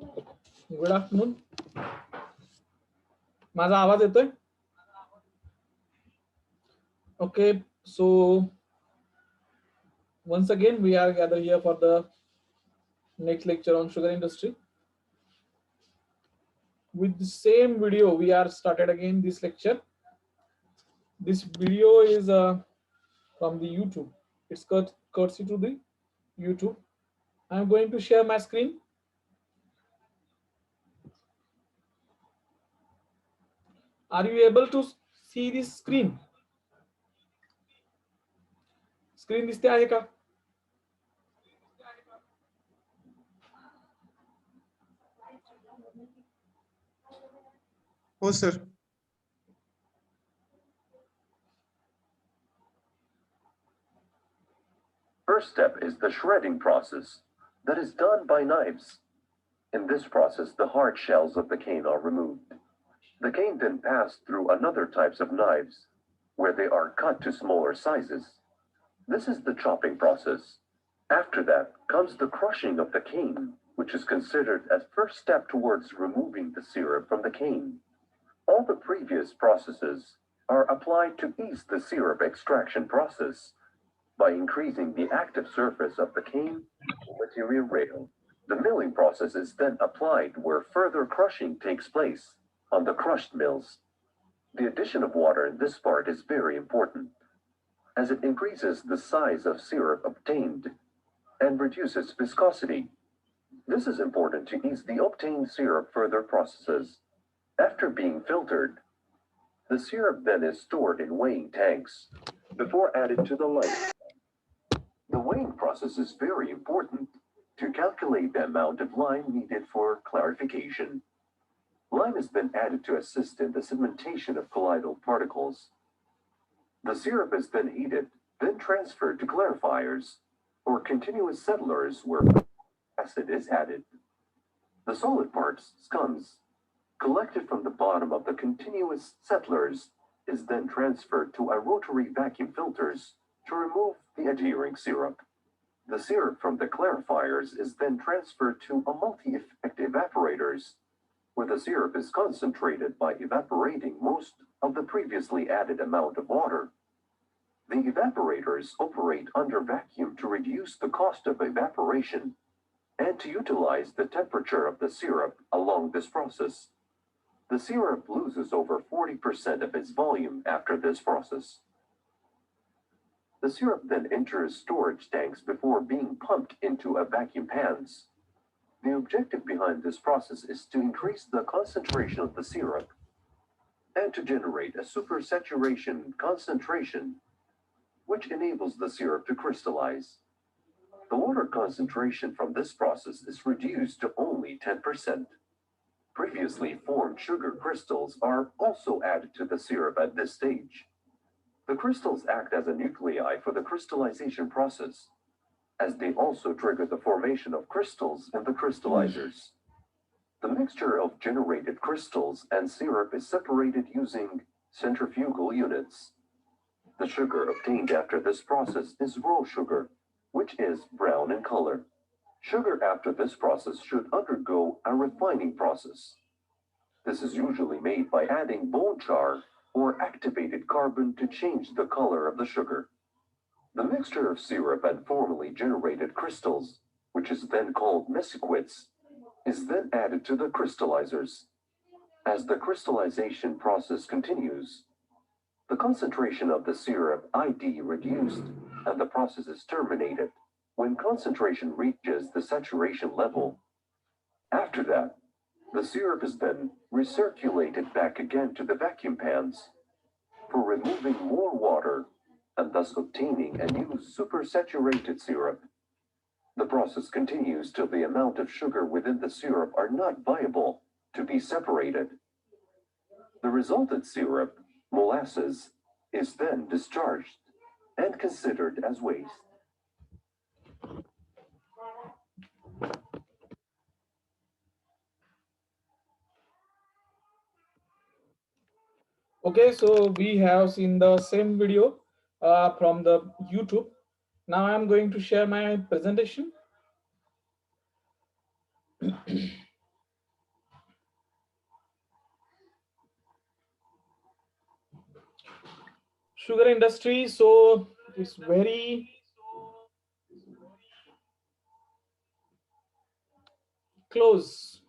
Good afternoon. माझा आवाज येतोय? Okay, so once again we are gathered here for the next lecture on sugar industry. With the same video, we are started again this lecture. This video is from the YouTube. It's courtesy to the YouTube. I'm going to share my screen. Are you able to see this screen? Screen दिसते आहे का? हो sir. First step is the shredding process that is done by knives. In this process, the hard shells of the cane are removed. The cane then passed through another types of knives, where they are cut to smaller sizes. This is the chopping process. After that comes the crushing of the cane, which is considered as first step towards removing the syrup from the cane. All the previous processes are applied to ease the syrup extraction process by increasing the active surface of the cane material rail. The milling process is then applied where further crushing takes place on the crushed mills. The addition of water in this part is very important, as it increases the size of syrup obtained and reduces viscosity. This is important to ease the obtained syrup further processes. After being filtered, the syrup then is stored in weighing tanks before added to the light. The weighing process is very important to calculate the amount of lime needed for clarification. Lime is then added to assist in the sedimentation of colloidal particles. The syrup is then heated, then transferred to clarifiers or continuous settlers where acid is added. The solid parts, scums, collected from the bottom of the continuous settlers is then transferred to a rotary vacuum filters to remove the adhering syrup. The syrup from the clarifiers is then transferred to a multi-effect evaporators, where the syrup is concentrated by evaporating most of the previously added amount of water. The evaporators operate under vacuum to reduce the cost of evaporation and to utilize the temperature of the syrup along this process. The syrup loses over 40% of its volume after this process. The syrup then enters storage tanks before being pumped into a vacuum pans. The objective behind this process is to increase the concentration of the syrup and to generate a supersaturation concentration, which enables the syrup to crystallize. The water concentration from this process is reduced to only 10%. Previously formed sugar crystals are also added to the syrup at this stage. The crystals act as a nuclei for the crystallization process, as they also trigger the formation of crystals in the crystallizers. The mixture of generated crystals and syrup is separated using centrifugal units. The sugar obtained after this process is raw sugar, which is brown in color. Sugar after this process should undergo a refining process. This is usually made by adding bone char or activated carbon to change the color of the sugar. The mixture of syrup and formerly generated crystals, which is then called mesquits, is then added to the crystallizers. As the crystallization process continues, the concentration of the syrup ID reduced and the process is terminated when concentration reaches the saturation level. After that, the syrup is then recirculated back again to the vacuum pans for removing more water and thus obtaining a new supersaturated syrup. The process continues till the amount of sugar within the syrup are not viable to be separated. The resultant syrup, molasses, is then discharged and considered as waste. Okay, so we have seen the same video from the YouTube. Now I'm going to share my presentation. sugar industry, so it's very close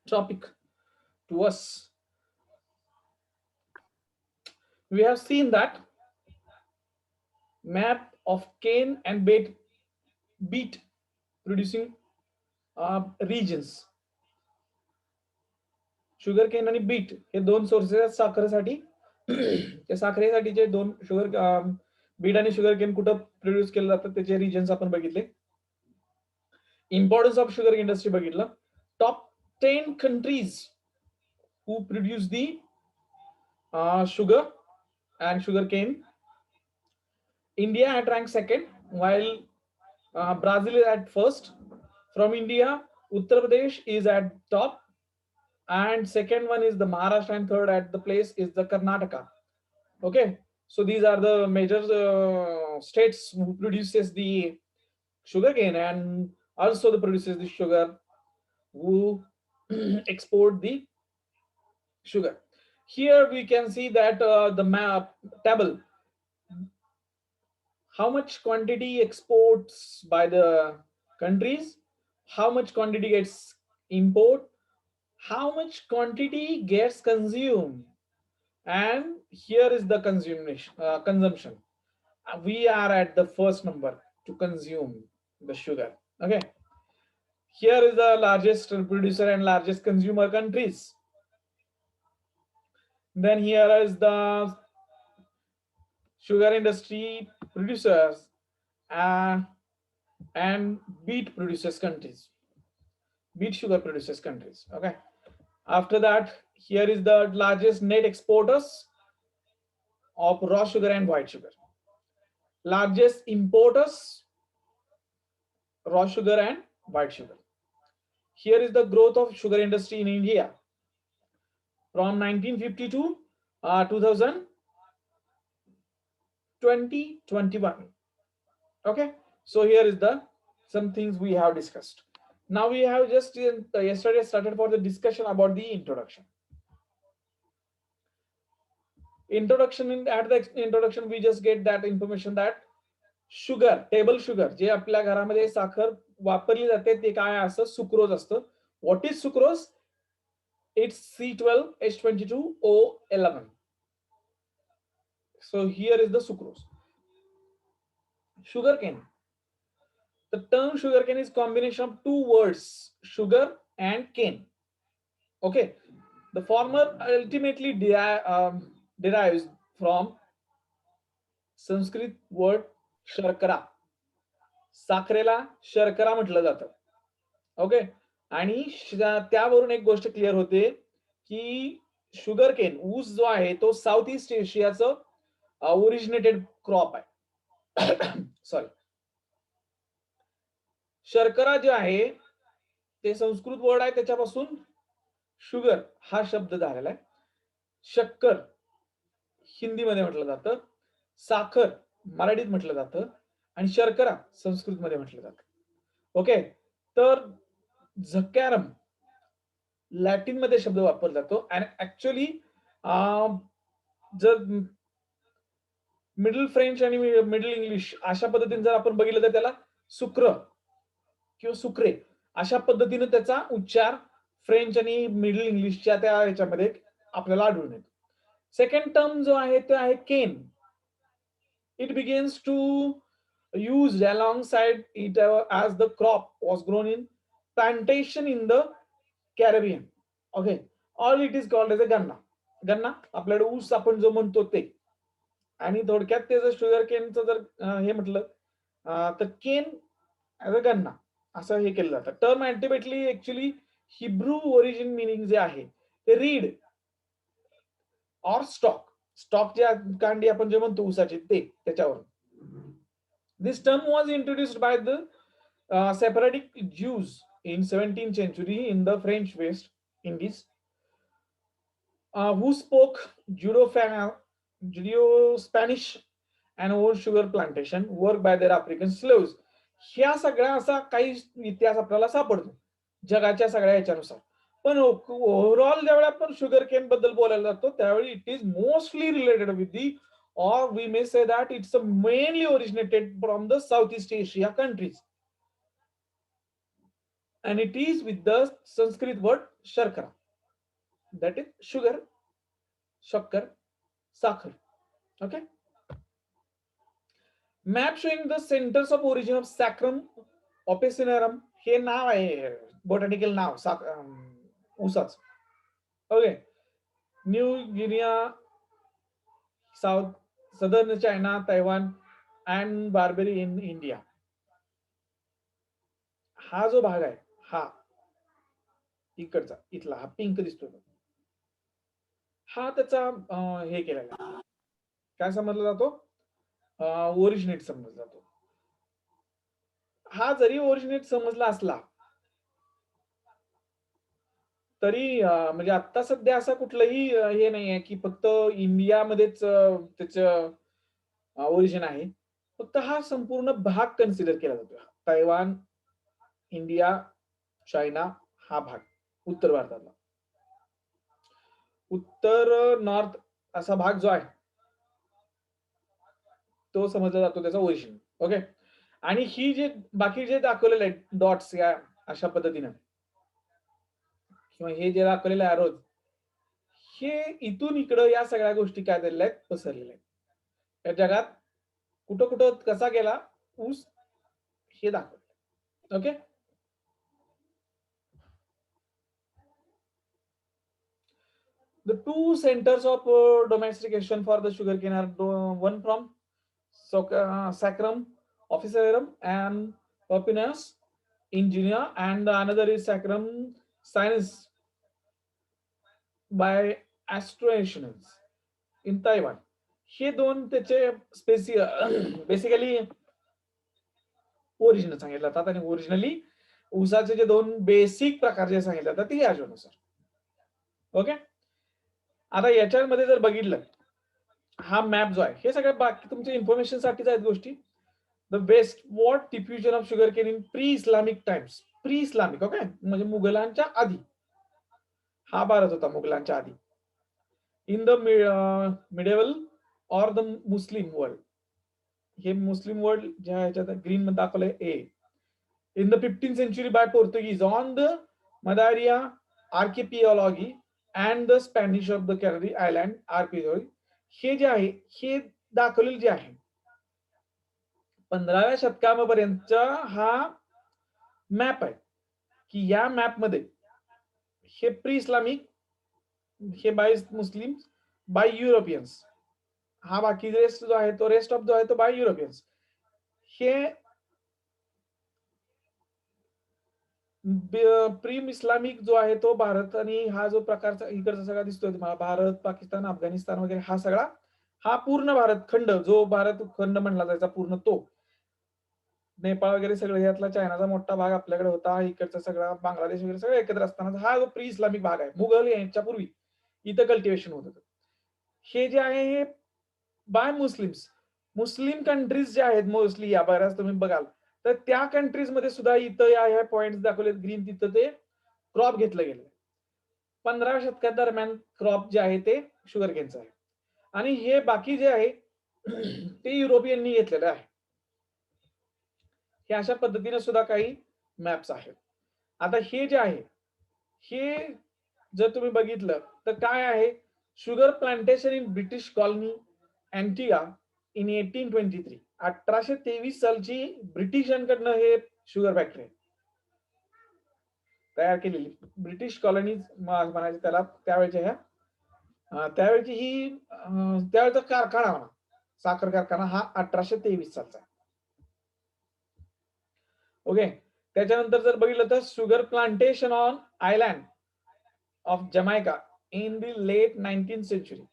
topic to us. We have seen that map of cane and beet producing regions. Sugar cane आणि bit हे दोन sources आहेत साखरेसाठी. त्या साखरेसाठीचे दोन sugar beet आणि sugar cane कुठं produce केलं जातं त्याचे रिजन्स आपण बघितले. इम्पॉर्टन्स ऑफ शुगर इंडस्ट्री बघितलं. Top 10 countries who produce the sugar and sugar cane. India at rank second, while Brazil is at first. From India, Uttar Pradesh is at top, and second one is the Maharashtra, and third at the place is the Karnataka. Okay, so these are the major states who produces the sugar cane and also the produces the sugar, who export the sugar. Here we can see that the map table, how much quantity exports by the countries, how much quantity gets import, how much quantity gets consumed, and here is the consumption. We are at the first number to consume the sugar. Okay, here is the largest producer and largest consumer countries. Then here is the sugar industry producers and beet producers countries, beet sugar producers countries. Okay, after that, here is the largest net exporters of raw sugar and white sugar, largest importers raw sugar and white sugar. Here is the growth of sugar industry in India from 1950 to 2021. Okay, so here is the some things we have discussed. Now we have just yesterday started for the discussion about the introduction. At the introduction we just get that information that sugar, table sugar जे आपल्या घरामध्ये साखर वापरली जाते ते काय असतं, sucrose असतं. What is sucrose? It's C12H22O11. So here is the sucrose. Sugarcane. The term sugarcane is combination of two words, sugar and cane. Okay, the former ultimately derives from Sanskrit word शर्करा. साखरेला शर्करा म्हटलं जातं. Okay, आणि त्यावरून एक गोष्ट clear होते की शुगर केन, ऊस जो आहे तो साऊथ ईस्ट एशियाचं ओरिजिनेटेड क्रॉप आहे. सॉरी, शर्करा जे आहे ते संस्कृत वर्ड आहे, त्याच्यापासून शुगर हा शब्द झालेला आहे. शक्कर हिंदीमध्ये म्हटलं जातं, साखर मराठीत म्हटलं जातं, आणि शर्करा संस्कृतमध्ये म्हटलं जातं. ओके, तर झक्यारम लॅटिन मध्ये शब्द वापरला जातो. आणि ऍक्च्युअली जर मिडल फ्रेंच आणि मिडल इंग्लिश अशा पद्धतीने जर आपण बघितलं तर त्याला सुक्र किंवा सुक्रे अशा पद्धतीने त्याचा उच्चार फ्रेंच आणि मिडल इंग्लिशच्या त्या ह्याच्यामध्ये आपल्याला आढळून येतो. सेकंड टर्म जो आहे ते आहे केन. It begins to used alongside it as the crop was grown in plantation in the Caribbean. Okay, or it is called as a ganna. गन्ना आपल्याकडे ऊस आपण जो म्हणतो ते, आणि थोडक्यात ते जर शुगर केनचं जर हे म्हटलं तर केन ऍज अ गन्ना असं हे केलं जातं. Term ultimately actually Hebrew origin meaning जे आहे ते रीड ऑर स्टॉक. स्टॉक जे कांडी आपण जे म्हणतो ऊसाची ते त्याच्यावर. This term was introduced by the Sephardic Jews in 17th century in the French West Indies, who spoke Judeo-Spanish and owned sugar plantation worked by their African slaves. ह्या सगळ्या असा काही इतिहास आपल्याला सापडतो जगाच्या सगळ्या याच्यानुसार. पण ओव्हरऑल ज्यावेळी आपण शुगर केन बद्दल बोलायला जातो त्यावेळी it is mostly related with the or we may say that it's mainly originated from the Southeast Asia countries, and it is with the Sanskrit word sharkara, that is sugar, shakkar, sakhar. Okay, map showing the centers of origin of Saccharum officinarum. हे नाव आहे botanical नाव ऊसाच. Okay, New Guinea, South Southern China, Taiwan and Barbary in India. हा जो भाग आहे हा इकडचा इथला हा पिंक दिसतो हा त्याचा हे केलेला आहे. काय समजला जातो? ओरिजिनेट समजला जातो. हा जरी ओरिजिनेट समजला असला तरी म्हणजे आता सध्या असं कुठलंही हे नाही आहे की फक्त इंडियामध्येच त्याचं ओरिजिन आहे. फक्त हा संपूर्ण भाग कन्सिडर केला जातो. तैवान, इंडिया, चायना हा भाग उत्तर भारतातला. उत्तर नॉर्थ असा भाग जो आहे तो समजला जातो त्याचा ओरिजिन. ओके, आणि ही जे बाकी जे दाखवलेले आहेत डॉट्स या अशा पद्धतीने किंवा हे जे दाखवलेले आरोज हे इथून इकडं या सगळ्या गोष्टी काय झालेल्या आहेत पसरलेल्या आहेत. या जगात कुठं कुठं कसा गेला ऊस हे दाखवलं. Okay, the two centers of domestication for the sugarcane are one from Saccharum officinarum and Papinus in Guinea, and another is Saccharum sinus by Astraceans in Taiwan. हे दोन त्याचे बेसिकली ओरिजिनल सांगितलं जातात आणि ओरिजिनली ऊसाचे जे दोन बेसिक प्रकार जे सांगितले जातात ते याच्यानुसार. ओके, आता याच्यामध्ये जर बघितलं हा मॅप जो आहे हे सगळ्या बाकी तुमच्या इन्फॉर्मेशन साठीच आहेत गोष्टी. The west what diffusion of sugar cane in pre Islamic times. Pre Islamic okay म्हणजे मुघलांच्या आधी हा भारत होता, मुघलांच्या आधी. इन द मिडेवल और द मुस्लिम वर्ल्ड, हे मुस्लिम वर्ल्ड ज्या ह्याच्यात ग्रीन मध्ये दाखवलंय ए. In the 15th century by Portuguese on the Madeira archipelago and the Spanish of the Canary Island archipelago. हे जे आहे हे दाखवलेलं जे आहे 15व्या शतकापर्यंतचा हा मॅप आहे की या मॅप मध्ये हे प्री इस्लामिक, हे बाय मुस्लिम, बाय युरोपियन्स, हा बाकी रेस्ट जो आहे तो रेस्ट ऑफ जो आहे तो बाय युरोपियन्स. हे प्रीम इस्लामिक जो आहे तो भारत आणि हा जो प्रकारचा इकडचा सगळा दिसतोय तुम्हाला भारत, पाकिस्तान, अफगाणिस्तान वगैरे हा सगळा हा पूर्ण भारत खंड जो भारत खंड म्हणला जायचा पूर्ण तो. नेपाळ वगैरे सगळं यातला चायनाचा मोठा भाग आपल्याकडे होता, इकडचा सगळा बांगलादेश वगैरे सगळं एकत्र असताना हा जो प्री इस्लामिक भाग आहे मुघल यांच्या पूर्वी इथं कल्टिवेशन होत होतं. हे जे आहे हे बाय मुस्लिम्स, मुस्लिम कंट्रीज जे आहेत मोस्टली या बऱ्याच तुम्ही बघाल तर त्या कंट्रीज मध्ये सुद्धा इथं या पॉइंट दाखवले ग्रीन तिथं ते क्रॉप घेतलं गेलं. 15व्या शतकात दरम्यान क्रॉप जे आहे ते शुगर केनचं आहे आणि हे बाकी जे आहे ते युरोपियननी घेतलेलं आहे. हे अशा पद्धतीने सुद्धा काही मॅप्स आहेत. आता हे जे आहे हे जर तुम्ही बघितलं तर काय आहे sugar plantation in British colony Antigua in 1823. 1823 सालची ब्रिटिशांकडनं हे शुगर फॅक्टरी तयार केलेली ब्रिटिश कॉलनीज म्हणायचे त्याला त्यावेळेच्या ह्या त्यावेळची ही त्यावेळेचा कारखाना म्हणा साखर कारखाना हा 1823 सालचा. ओके, त्याच्यानंतर जर बघितलं तर sugar plantation on island of Jamaica in the late 19th century.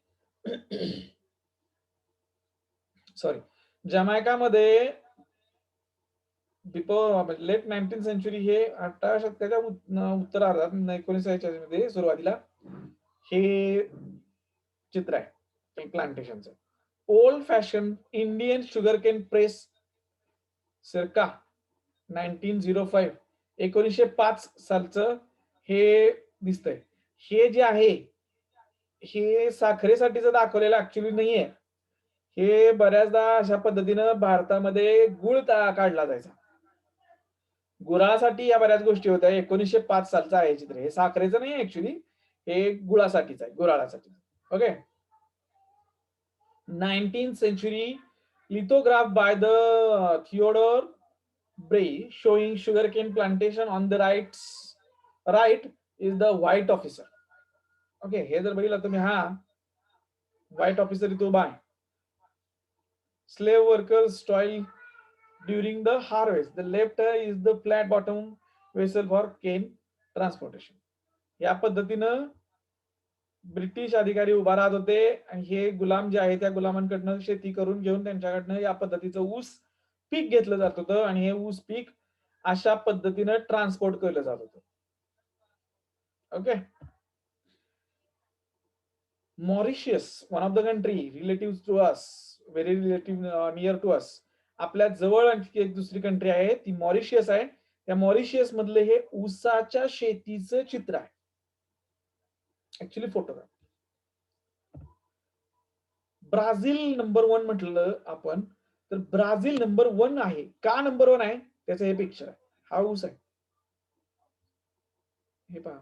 Sorry, Jamaica मध्ये लेट 19th century हे 18व्या शतकाच्या उत्तरार्धात 19च्या मध्ये सुरुवातीला हे चित्र आहे प्लांटेशनचं. Old fashion Indian sugar cane press circa 1905 1905 सालचं हे दिसतंय. हे जे आहे हे साखरेसाठीच दाखवलेलं ऍक्च्युली नाहीये. हे बऱ्याचदा अशा पद्धतीनं भारतामध्ये गुळ काढला जायचा. गुळासाठी या बऱ्याच गोष्टी होत्या. 1905 सालचं आहे चित्र. हे साखरेचं नाही ऍक्च्युली, हे गुळासाठीच आहे, गुऱ्हाळासाठी. Okay. 19th century lithograph by the Theodore Bray showing sugarcane plantation on the right is the white officer. Okay, हे जर बघितलं तुम्ही, हा व्हाईट ऑफिसर इथं उभा आहे. slave workers toil during the harvest. The left is the flat bottom vessel for cane transportation. या पद्धतीनं ब्रिटिश अधिकारी उभा राहत होते आणि हे गुलाम जे आहे त्या गुलामांकडनं शेती करून घेऊन त्यांच्याकडनं या पद्धतीचं ऊस पीक घेतलं जात होतं आणि हे ऊस पीक अशा पद्धतीनं ट्रान्सपोर्ट केलं जात होतं. Okay. Mauritius, one of the country relative to us, very relative near to us, आपल्या जवळ आणखी एक दुसरी कंट्री आहे ती मॉरिशियस आहे. त्या मॉरिशियस मधले हे ऊसाच्या शेतीचं चित्र आहे, ऍक्च्युली फोटोग्राफ. ब्राझील नंबर 1 म्हटलं आपण तर ब्राझील नंबर 1 आहे. का नंबर 1 आहे त्याचं हे पिक्चर आहे. हा ऊस आहे, हे पहा,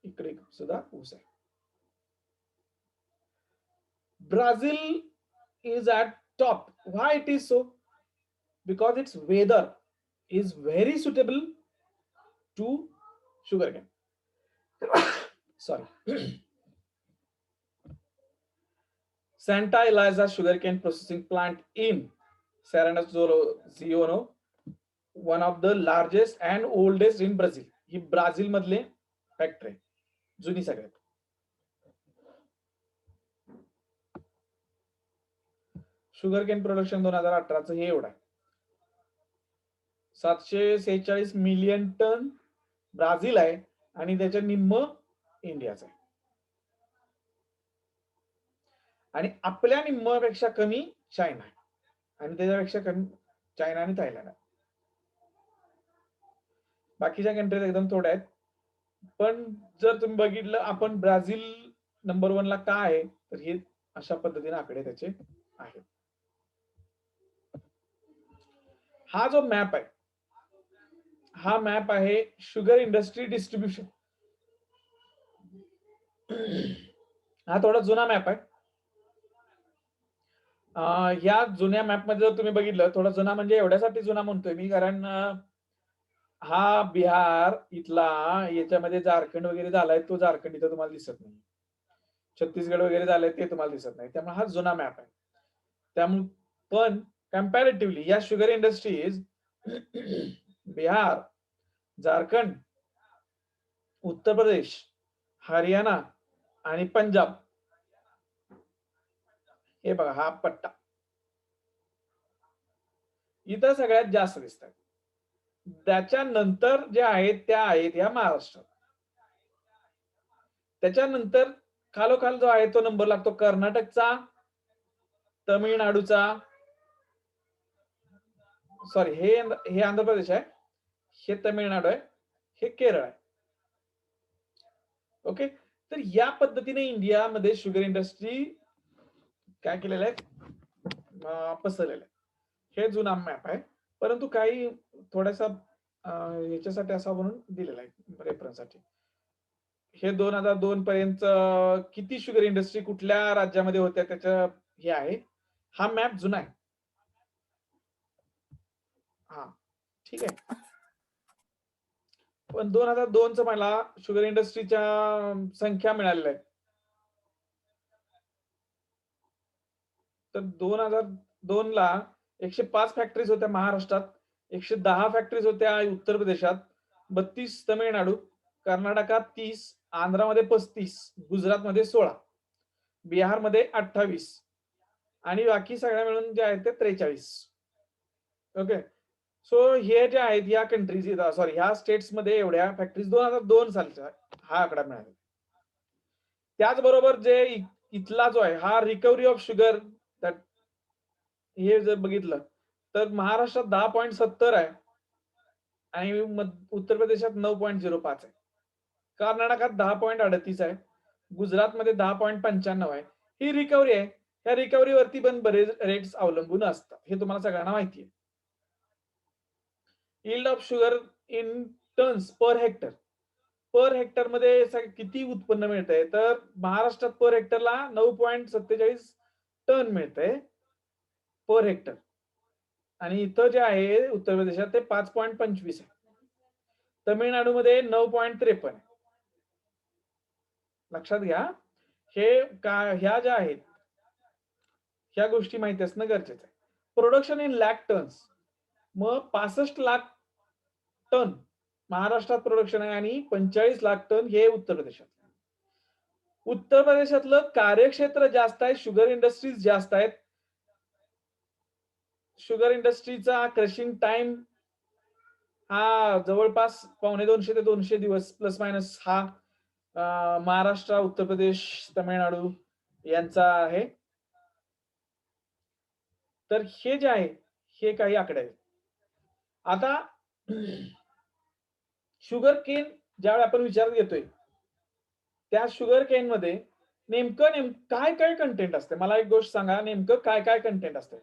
इकडे सुद्धा ऊस आहे. Brazil is at top. Why it is so? Because its weather is very suitable to sugarcane. Sorry. Santa Eliza sugarcane processing plant in Sergipe, one of the largest and oldest in Brazil. He Brazil मधले factory, जुनी सगळ्यात. Sugar cane production 2018चं हे एवढं आहे. 746 million ton Brazil आहे आणि त्याच्या निम्म इंडियाचं आहे. आणि आपल्या निम्म्यापेक्षा कमी चायना आहे आणि त्याच्यापेक्षा कमी चायना आणि थायलंड आहे. बाकीच्या कंट्रीज एकदम थोड्या आहेत. पण जर तुम्ही बघितलं आपण ब्राझील नंबर 1 ला का आहे तर हे अशा पद्धतीने आकडे त्याचे आहेत. हा जो मॅप आहे हा मॅप आहे शुगर इंडस्ट्री डिस्ट्रीब्युशन. हा थोडा जुना मॅप आहे. या जुन्या मॅप मध्ये जर तुम्ही बघितलं, थोडा जुना म्हणजे एवढ्यासाठी जुना म्हणतोय मी कारण हा बिहार इथला, याच्यामध्ये झारखंड वगैरे झालाय, तो झारखंड इथं तुम्हाला दिसत नाही. छत्तीसगड वगैरे झालंय ते तुम्हाला दिसत नाही. त्यामुळे हा जुना मॅप आहे. त्यामुळे पण कम्पॅरेटिव्हली या शुगर इंडस्ट्रीज बिहार, झारखंड, उत्तर प्रदेश, हरियाणा आणि पंजाब, हे बघा हा पट्टा इथं सगळ्यात जास्त दिसतात. त्याच्यानंतर जे आहेत त्या आहेत या महाराष्ट्रात. त्याच्यानंतर खालोखाल जो आहे तो नंबर लागतो कर्नाटकचा, तमिळनाडूचा, सॉरी हे आंध्र प्रदेश आहे, हे तमिळनाडू आहे, हे केरळ आहे. ओके. तर या पद्धतीने इंडियामध्ये शुगर इंडस्ट्री काय केलेलं आहे, पसरलेलं आहे. हे जुना मॅप आहे, परंतु काही थोडासा याच्यासाठी असा म्हणून दिलेला आहे रेफरन्ससाठी. हे 2002 पर्यंत किती शुगर इंडस्ट्री कुठल्या राज्यामध्ये होत्या त्याचं हे आहे. हा मॅप जुना आहे. हा ठीक आहे. पण 2002 च मला शुगर इंडस्ट्रीच्या संख्या मिळालेल्या आहेत. तर 2002 ला 105 फॅक्टरीज होत्या महाराष्ट्रात, 110 फॅक्टरीज होत्या उत्तर प्रदेशात, 32 तमिळनाडू, कर्नाटकात 30, आंध्रामध्ये 35, गुजरातमध्ये 16, बिहारमध्ये 28 आणि बाकी सगळ्या मिळून जे आहेत ते 43. ओके. सो हे जे आहेत या कंट्रीज, सॉरी ह्या स्टेट्स मध्ये एवढ्या फॅक्टरीज 2002 सालचा हा आकडा मिळाला. त्याचबरोबर जे इथला जो आहे हा रिकव्हरी ऑफ शुगर, हे जर बघितलं तर महाराष्ट्रात 10.70 आहे आणि उत्तर प्रदेशात 9.05 आहे. कर्नाटकात 10.38 आहे. गुजरातमध्ये 10.95 आहे. ही रिकव्हरी आहे. या रिकव्हरीवरती पण बरेच रेट्स अवलंबून असतात, हे तुम्हाला सगळ्यांना माहिती आहे. Yield of sugar in tons per hectare मध्ये किती उत्पन्न मिळतंय, तर महाराष्ट्रात पर हेक्टरला 9.47 टन मिळतंय पर हेक्टर, आणि इथं जे आहे उत्तर प्रदेशात ते 5.25 आहे. तमिळनाडूमध्ये 9.53 आहे. लक्षात घ्या, ह्या ज्या आहेत ह्या गोष्टी माहिती असणं गरजेचं आहे. प्रोडक्शन इन लॅक टन्स, मग 65 लाख टन महाराष्ट्रात प्रोडक्शन आहे आणि 45 लाख टन हे उत्तर प्रदेशात. उत्तर प्रदेशातलं कार्यक्षेत्र जास्त आहे, शुगर इंडस्ट्रीज जास्त आहेत. शुगर इंडस्ट्रीचा क्रशिंग टाइम हा जवळपास 1.25 ते 200 दिवस प्लस मायनस हा महाराष्ट्र, उत्तर प्रदेश, तमिळनाडू यांचा आहे. तर हे जे आहे हे काही आकडे आहेत. आता शुगर केन ज्यावेळी आपण विचारात घेतोय, त्या शुगर केन मध्ये नेमकं काय काय कंटेंट असते, मला एक गोष्ट सांगा, नेमकं काय काय कंटेंट असते?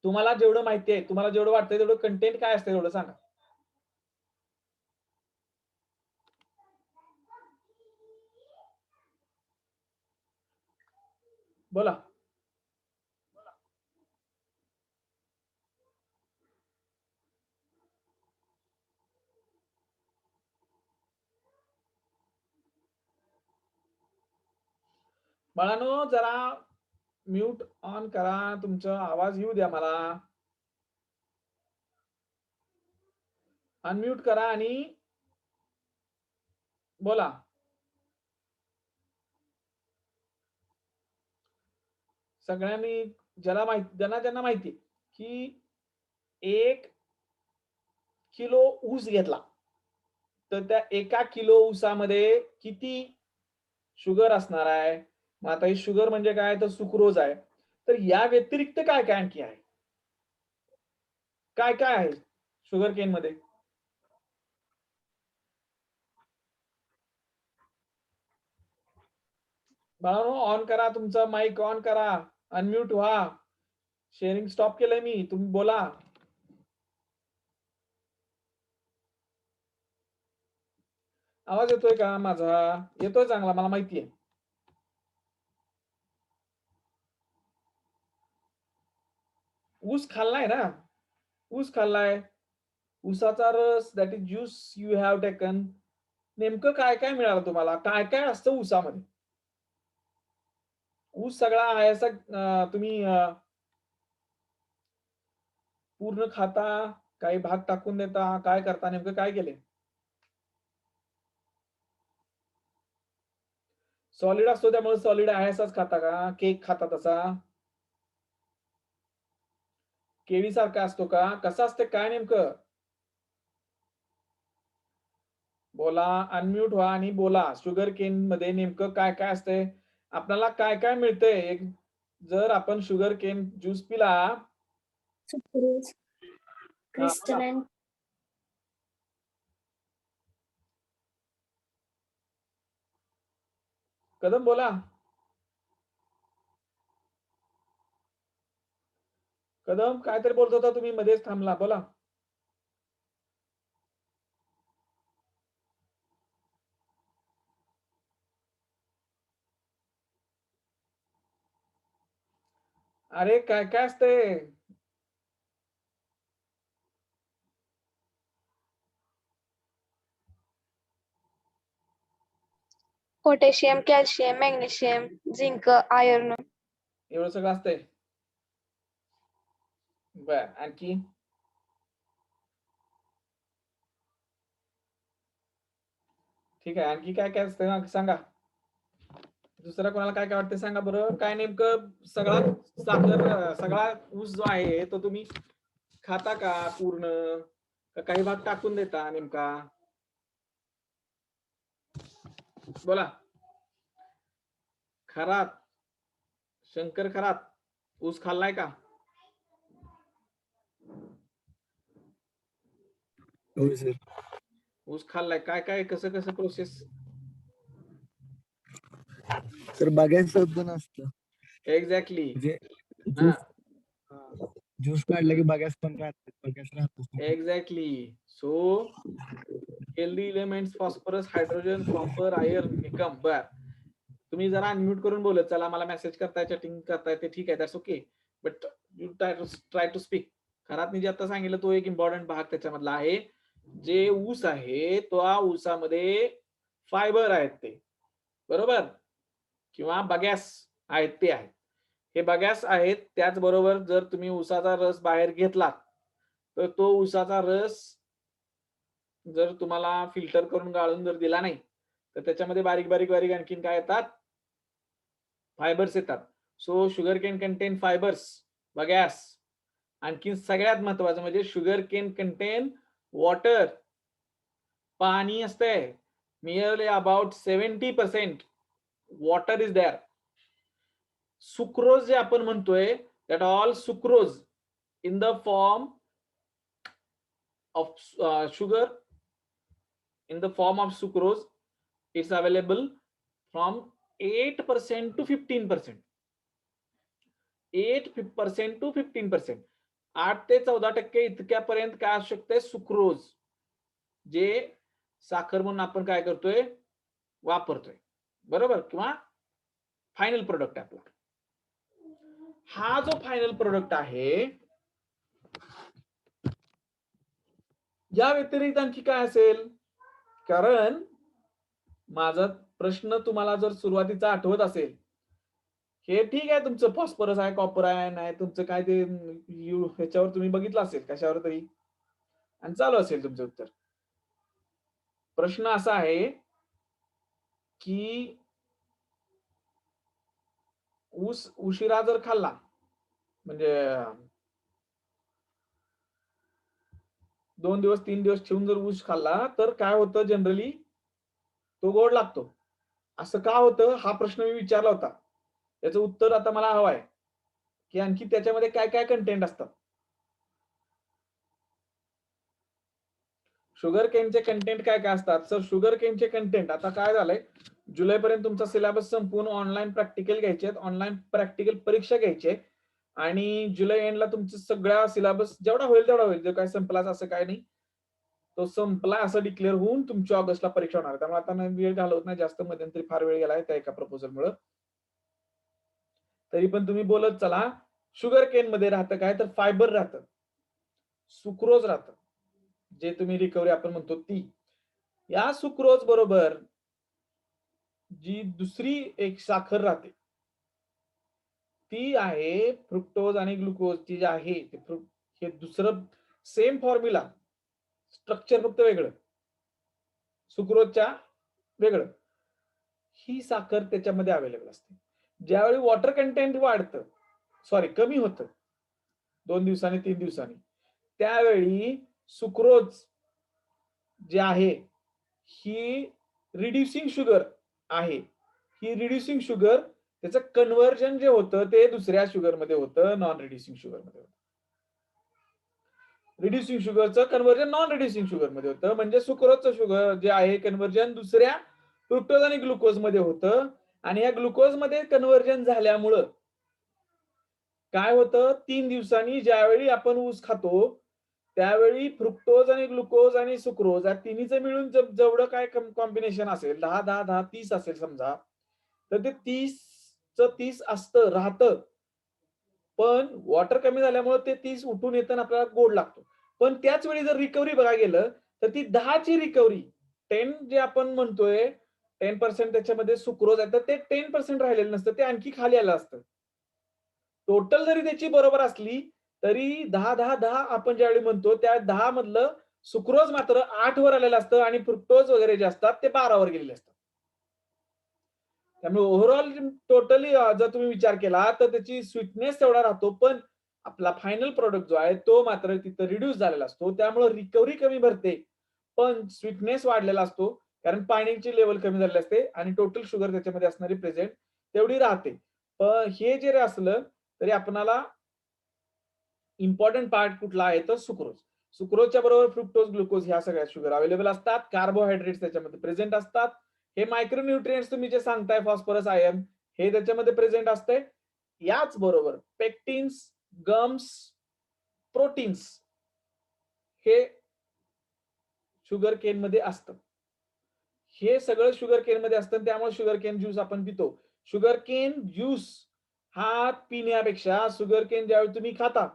तुम्हाला जेवढं माहिती आहे, तुम्हाला जेवढं वाटतंय तेवढं कंटेंट काय असते तेवढं सांगा. बोला. बाळांनो, जरा म्यूट ऑन करा, तुमचा आवाज येऊ द्या मला. अनम्यूट करा आणि बोला. सगळ्यांनी ज्यांना माहिती की 1 किलो ऊस घेतला तर त्या 1 किलो ऊसामध्ये किती शुगर असणार आहे. मग आता ही शुगर म्हणजे काय, तर सुक्रोज आहे. तर या व्यतिरिक्त काय काय आणखी आहे, काय काय आहे शुगर केन मध्ये? बाळांनो, ऑन करा, तुमचा माईक ऑन करा, अनम्यूट व्हा. शेअरिंग स्टॉप केलंय मी, तुम्ही बोला. आवाज येतोय का माझा? येतोय चांगला, मला माहिती आहे. ऊस खाल्लाय ना, ऊस खाल्लाय, ऊसाचा रस, that is juice you have taken. नेमकं काय काय मिळालं तुम्हाला, काय काय असतं ऊसामध्ये? ऊस सगळा आहे असं तुम्ही पूर्ण खाता, काही भाग टाकून देता, काय करता, नेमकं काय केले? सॉलिड असतो त्यामुळे सॉलिड आहे असाच खाता का, केक खाता तसा, केळी सारखा असतो का, कसा असते काय नेमकं? बोला, अनम्यूट व्हा आणि बोला. शुगर केन मध्ये नेमकं काय काय असते, आपल्याला काय काय मिळतंय? एक जर आपण शुगर केन ज्यूस पिला, सुक्रोज, बोला. क्रिस्टलाइन कदम बोला. कदम काहीतरी बोलत होता तुम्ही, मध्येच थांबला, बोला. अरे काय काय असते? Potassium, calcium, magnesium, zinc, iron. एवढं सगळं असतंय. बर, आणखी? ठीक आहे, आणखी काय काय असतं सांगा. दुसरा कोणाला काय काय वाटतं सांगा बरं. काय नेमकं सगळा ऊस जो आहे तो तुम्ही खाता का पूर्ण, का काही भाग टाकून देता नेमका? बोला. खरात, शंकर खरात, ऊस खाल्लाय का? हो सर. ऊस खाल्लाय, काय काय कसं कसं प्रोसेस? तर बघायचं पण असतं एक्झॅक्टली. म्हणजे हा ज्यूस काढला की बघायच पण राहतो. Exactly. So healthy elements phosphorus, hydrogen, copper, iron, Nikam. बर, तुम्ही जरा अनम्यूट करून बोलत चला, मला मेसेज करताय, चॅटिंग करताय, ते ठीक आहे, that's okay, but you try to speak. खरात मी जे आता सांगितलं तो एक इम्पॉर्टंट भाग त्याच्यामधला आहे. जे ऊस आहे त्या ऊसामध्ये फायबर आहेत ते, बरोबर, किंवा बगॅस आहेत ते आहेत. हे बगॅस आहेत. त्याचबरोबर जर तुम्ही ऊसाचा रस बाहेर घेतलात तर तो ऊसाचा रस जर तुम्हाला फिल्टर करून गाळून जर दिला नाही तर त्याच्यामध्ये बारीक बारीक बारीक आणखीन काय येतात? फायबर्स येतात. So sugar can content fibres, bagasse. आणखी सगळ्यात महत्वाचं म्हणजे शुगर कॅन कंटेन वॉटर, पाणी असतंय. Nearly about 70% water is there. Sucrose जे आपण म्हणतोय, that all sucrose in the form of sugar, in the form of sucrose, it's available from 8% to 15%. 8% to 15%. 8 ते 14% इतक्यापर्यंत काय असू शकते? सुक्रोज, जे साखर म्हणून आपण काय करतोय? वापरतोय, बरोबर, किंवा फायनल प्रोडक्ट आपला. हा जो फायनल प्रोडक्ट आहे, या व्यतिरिक्त आणखी काय असेल? कारण माझा प्रश्न तुम्हाला जर सुरुवातीचा आठवत असेल, हे ठीक आहे, तुमचं फॉस्फरस आहे, कॉपर आहे, नाही तुमचं काय ते ह्याच्यावर तुम्ही बघितलं असेल कशावर तरी, आणि चालू असेल तुमचं उत्तर. प्रश्न असा आहे की ऊस उशिरा जर खाल्ला, म्हणजे 2 दिवस 3 दिवस ठेवून जर ऊस खाल्ला तर काय होतं? जनरली तो गोड लागतो. असं का होतं? हा प्रश्न मी विचारला होता. त्याचं उत्तर आता मला हवं आहे की आणखी त्याच्यामध्ये काय काय कंटेंट असतात. शुगर केनचे कंटेंट काय काय असतात? सर शुगर केनचे कंटेंट आता काय झालंय, जुलैपर्यंत तुमचा सिलेबस संपून ऑनलाईन प्रॅक्टिकल घ्यायचे, ऑनलाईन प्रॅक्टिकल परीक्षा घ्यायचे, आणि जुलै एंडला तुमचं सगळा सिलेबस जेवढा होईल तेवढा होईल. जो काय संपलाच असं काय नाही, तो संपला असं डिक्लेअर होऊन तुमची ऑगस्टला परीक्षा होणार. त्यामुळे आता वेळ घालवत नाही जास्त, मध्यंतरी फार वेळ गेलाय त्या एका प्रपोजलमुळे. तरी पण तुम्ही बोलत चला. शुगर केन मध्ये राहतं काय? तर फायबर राहतं, सुक्रोज राहतं, जे तुम्ही रिकव्हरी आपण म्हणतो ती. या सुक्रोज बरोबर जी दुसरी एक साखर राहते ती आहे फ्रुक्टोज आणि ग्लुकोज. ती जी आहे हे दुसरं सेम फॉर्म्युला, स्ट्रक्चर फक्त वेगळं, सुक्रोजच्या वेगळं. ही साखर त्याच्यामध्ये अवेलेबल असते. ज्यावेळी वॉटर कंटेंट वाढतं, सॉरी कमी होतं 2 दिवसांनी 3 दिवसांनी, त्यावेळी सुक्रोज जे आहे ही रिड्युसिंग शुगर आहे. ही रिड्युसिंग शुगर, त्याचं कन्व्हर्जन जे होतं ते दुसऱ्या शुगरमध्ये होतं, नॉन रिड्युसिंग शुगरमध्ये होतं. रिड्युसिंग शुगरचं कन्व्हर्जन नॉन रिड्युसिंग शुगरमध्ये होतं. म्हणजे सुक्रोजचं शुगर जे आहे कन्व्हर्जन दुसऱ्या फ्रुक्टोज आणि ग्लुकोज मध्ये होतं. आणि या ग्लुकोज मध्ये कन्व्हर्जन झाल्यामुळं काय होतं? 3 दिवसांनी ज्यावेळी आपण ऊस खातो त्यावेळी फ्रुक्टोज आणि ग्लुकोज आणि सुक्रोज या तिन्हीचं मिळून जेवढं काय कॉम्बिनेशन असेल, 10 10 10 30 असेल समजा, तर ते 30 असतं, राहतं. पण वॉटर कमी झाल्यामुळे ते 30 उठून येतं, आपल्याला गोड लागतो. पण त्याच वेळी जर रिकव्हरी बघायला गेलं तर ती 10 ची रिकव्हरी, 10 जे आपण म्हणतोय 10% त्याच्यामध्ये सुक्रोज आहे, तर ते 10% राहिलेलं नसतं, ते आणखी खाली आलं असतं. टोटल जरी त्याची बरोबर असली तरी 10 10 10 आपण ज्यावेळी म्हणतो त्या 10 मधलं सुक्रोज मात्र 8 वर आलेलं असतं आणि फ्रुक्टोज वगैरे जे असतात ते 12 वर गेलेले असतात. त्यामुळे ओव्हरऑल टोटली जर तुम्ही विचार केला तर त्याची स्वीटनेस तेवढा राहतो, पण आपला फायनल प्रोडक्ट जो आहे तो मात्र तिथं रिड्यूस झालेला असतो. त्यामुळे रिकव्हरी कमी भरते पण स्वीटनेस वाढलेला असतो, कारण पाण्याची लेवल कमी झालेली असते आणि टोटल शुगर त्याच्यामध्ये असणारी प्रेझेंट तेवढी राहते. पण हे जरी असलं तरी आपणाला इम्पॉर्टंट पार्ट कुठला आहे तर सुक्रोज. सुक्रोजच्या बरोबर फ्रुक्टोज ग्लुकोज ह्या सगळ्या शुगर अवेलेबल असतात. कार्बोहायड्रेट्स त्याच्यामध्ये प्रेझेंट असतात. हे मायक्रोन्यूट्रिएंट्स तुम्ही जे सांगताय फॉस्फरस आयर्न हे त्याच्यामध्ये प्रेझेंट असते. याच बरोबर पेक्टिन्स, गम्स, प्रोटीन्स हे शुगर केन मध्ये असतं. हे सगळं शुगर केन मध्ये असतं, त्यामुळे शुगर केन ज्यूस आपण पितो. शुगर केन ज्यूस हा पिण्यापेक्षा शुगर केन ज्यावेळी तुम्ही खाता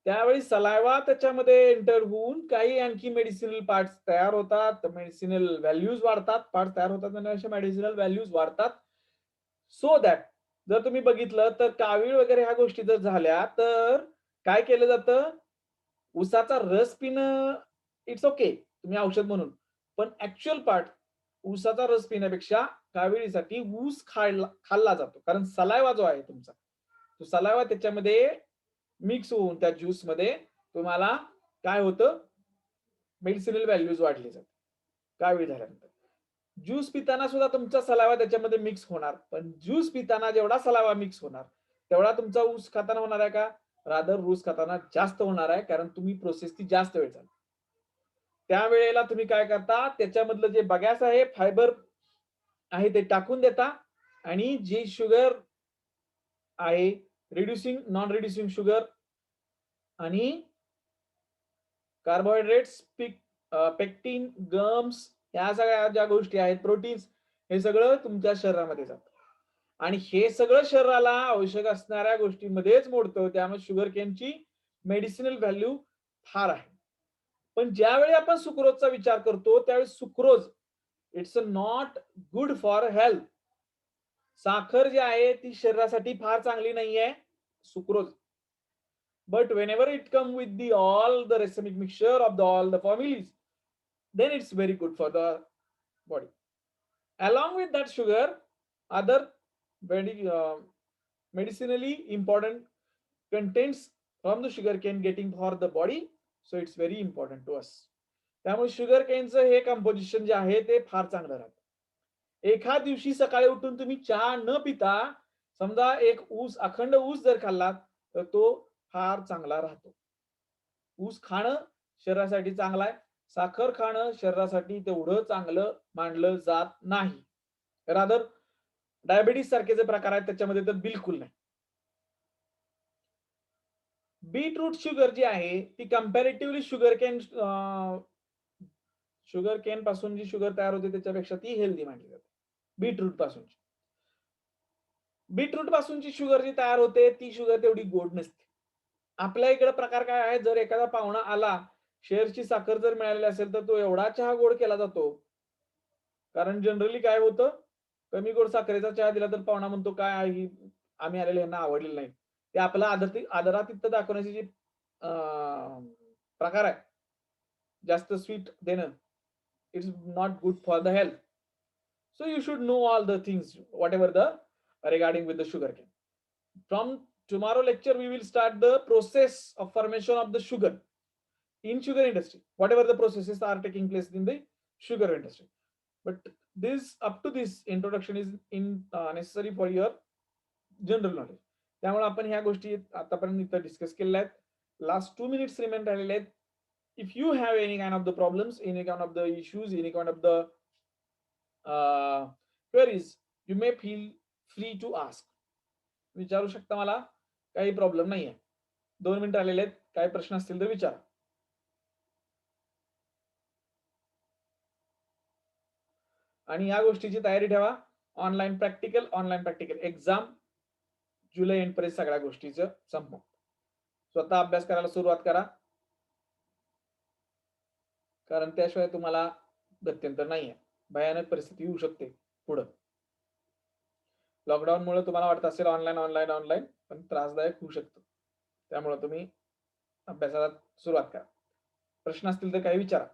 त्यावेळी सलायवा त्याच्यामध्ये एंटर होऊन काही आणखी मेडिसिनल पार्ट्स तयार होतात, मेडिसिनल व्हॅल्यूज वाढतात, पार्ट तयार होतात आणि मेडिसिनल व्हॅल्यूज वाढतात. सो दॅट जर तुम्ही बघितलं तर कावीळ वगैरे ह्या गोष्टी जर झाल्या तर काय केलं जातं, ऊसाचा रस पिणं इट्स ओके तुम्ही औषध म्हणून, पण ऍक्च्युअल पार्ट ऊसाचा रस पिण्यापेक्षा काविळीसाठी ऊस खाल्ला जातो. कारण सलायवा जो आहे तुमचा तो सलायवा त्याच्यामध्ये मिक्स होऊन त्या ज्यूस मध्ये तुम्हाला काय होतं, मेडिसिनल व्हॅल्यूज वाढली जाते कावीळ झाल्यानंतर. ज्यूस पिताना सुद्धा तुमचा सलावा त्याच्यामध्ये मिक्स होणार, पण ज्यूस पिताना जेवढा सलावा मिक्स होणार तेवढा तुमचा ऊस खाताना होणार आहे का? रादर ऊस खाताना जास्त होणार आहे, कारण तुम्ही प्रोसेस ती जास्त वेळ चालते. त्यावेळेला तुम्ही काय करता, त्याच्यामधलं जे बगॅस आहे फायबर आहे ते टाकून देता आणि जे शुगर आहे रिड्युसिंग नॉन रिड्युसिंग शुगर आणि कार्बोहायड्रेट्स, पेक्टिन, गम्स ह्या सगळ्या ज्या गोष्टी आहेत, प्रोटीन्स, हे सगळं तुमच्या शरीरामध्ये जातं आणि हे सगळं शरीराला आवश्यक असणाऱ्या गोष्टींमध्येच मोडतं. त्यामुळे शुगर केनची मेडिसिनल व्हॅल्यू फार आहे. पण ज्यावेळी आपण सुक्रोजचा विचार करतो त्यावेळी sucrose it's not good for health. साखर जी आहे ती शरीरासाठी फार चांगली नाहीये sucrose. But whenever it come with the all the racemic mixture of all the families, then it's very good for the body. Along with that sugar, other very medicinally important contents from the sugar cane getting for the body, so it's very important to us. त्यामुळे sugar केनचं हे composition जे आहे ते फार चांगलं राहतं. एखाद दिवशी सकाळी उठून तुम्ही चहा न पिता समजा एक ऊस अखंड ऊस जर खाल्लात तर तो फार चांगला राहतो. ऊस खाणं शरीरासाठी चांगलं आहे, साखर खाणं शरीरासाठी तेवढं चांगलं मानलं जात नाही. रादर डायबिटीस सारखे जे प्रकार आहेत त्याच्यामध्ये तर बिलकुल नाही. बीटरूट शुगर जी आहे ती कंपॅरेटिव्हली शुगर केन पासून जी शुगर तयार होते त्याच्यापेक्षा ती हेल्दी मानली जाते. बीटरूट पासूनची शुगर जी तयार होते ती शुगर तेवढी गोड नसते. आपल्या इकडे प्रकार काय आहे, जर एखादा पाहुणा आला, शेअरची साखर जर मिळालेली असेल तर तो एवढा चहा गोड केला जातो. कारण जनरली काय होतं, कमी गोड साखरेचा चहा दिला तर पाहुणा म्हणतो काय आहे आम्ही आलेले यांना आवडलेलं नाही. ते आपला आदरातिथ्य दाखवण्याचे जे प्रकार आहे, जास्त स्वीट देणं, it's not good for the health. So you should know all the things whatever the regarding with the sugar cane. From tomorrow lecture we will start the process of formation of the sugar in sugar industry, whatever the processes are taking place in the sugar industry. But this up to this introduction is necessary for your general knowledge. त्यामुळे आपण ह्या गोष्टी आतापर्यंत इथं discuss केलेल्या आहेत. Last 2 minutes remain राहिलेले आहेत. If you have any kind of the problems, any kind of the issues, any kind of the queries, you may feel free to ask. विचारू शकता मला, काही प्रॉब्लेम नाहीये. 2 मिनिट राहिलेले आहेत, काही प्रश्न असतील तर विचारा. आणि या गोष्टीची तयारी ठेवा. ऑनलाईन प्रॅक्टिकल एक्झाम जुलै एंड पर्यंत सगळ्या गोष्टीचं संपव. स्वतः अभ्यास करायला सुरुवात करा, कारण त्याशिवाय तुम्हाला गत्यंतर नाहीये. भयानक परिस्थिती येऊ शकते पुढं. लॉकडाऊन मुळे तुम्हाला वाटत असेल ऑनलाईन, पण त्रासदायक होऊ शकतं. त्यामुळे तुम्ही अभ्यासाला सुरुवात करा. प्रश्न असतील तर काही विचारा.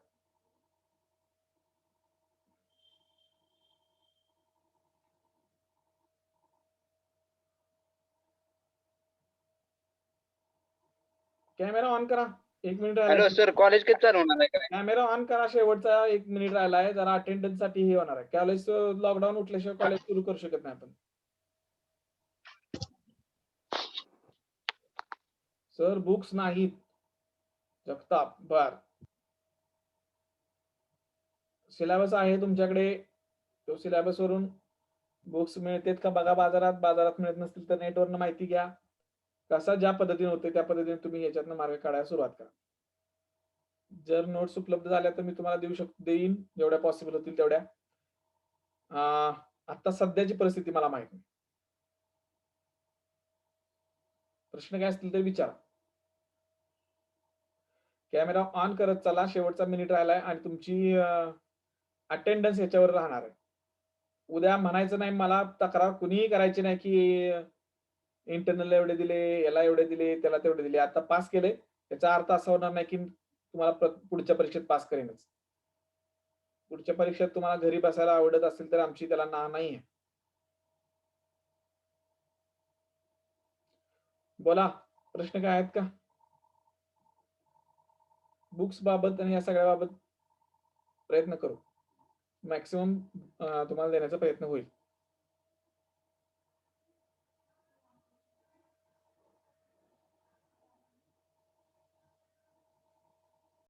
कॅमेरा ऑन करा. 1 मिनिट राहिला. हॅलो सर, कॉलेज कधी चालू होणार आहे काय? कॅमेरा ऑन करा. शेवटचा 1 मिनिट राहिला आहे. जरा अटेंडन्स साठी हे होणार आहे. कॉलेज लॉकडाऊन उठल्याशिवाय कॉलेज सुरू करू शकत नाही आपण. सर बुक्स नाहीत. जगताप, बर. सिलेबस आहे तुमच्याकडे, तो सिलेबस वरून बुक्स मिळतात का बघा बाजारात, बाजारात मिळत नसतील तर नेटवरनं माहिती घ्या. कसा ज्या पद्धतीने होते त्या पद्धतीने तुम्ही याच्यातनं मार्ग काढायला सुरुवात करा. जर नोट्स उपलब्ध झाल्या तर मी तुम्हाला देईन जेवढ्या पॉसिबल होतील तेवढ्या. आता सध्याची परिस्थिती मला माहित नाही. प्रश्न काय असतील तर विचारा. कॅमेरा ऑन करत चला, शेवटचा मिनिट राहिलाय आणि तुमची अटेंडन्स याच्यावर राहणार आहे. उद्या म्हणायचं नाही, मला तक्रार कुणीही करायची नाही की इंटरनल एवढे दिले, याला एवढे दिले, त्याला तेवढे दिले. आता पास केले त्याचा अर्थ असा होणार नाही की तुम्हाला पुढच्या परीक्षेत पास करेनच. पुढच्या परीक्षेत तुम्हाला घरी बसायला आवडत असेल तर आमची त्याला ना नाहीये. बोला, प्रश्न काय आहेत का बुक्स बाबत आणि या सगळ्या बाबत? प्रयत्न करू, मॅक्सिमम तुम्हाला देण्याचा प्रयत्न होईल.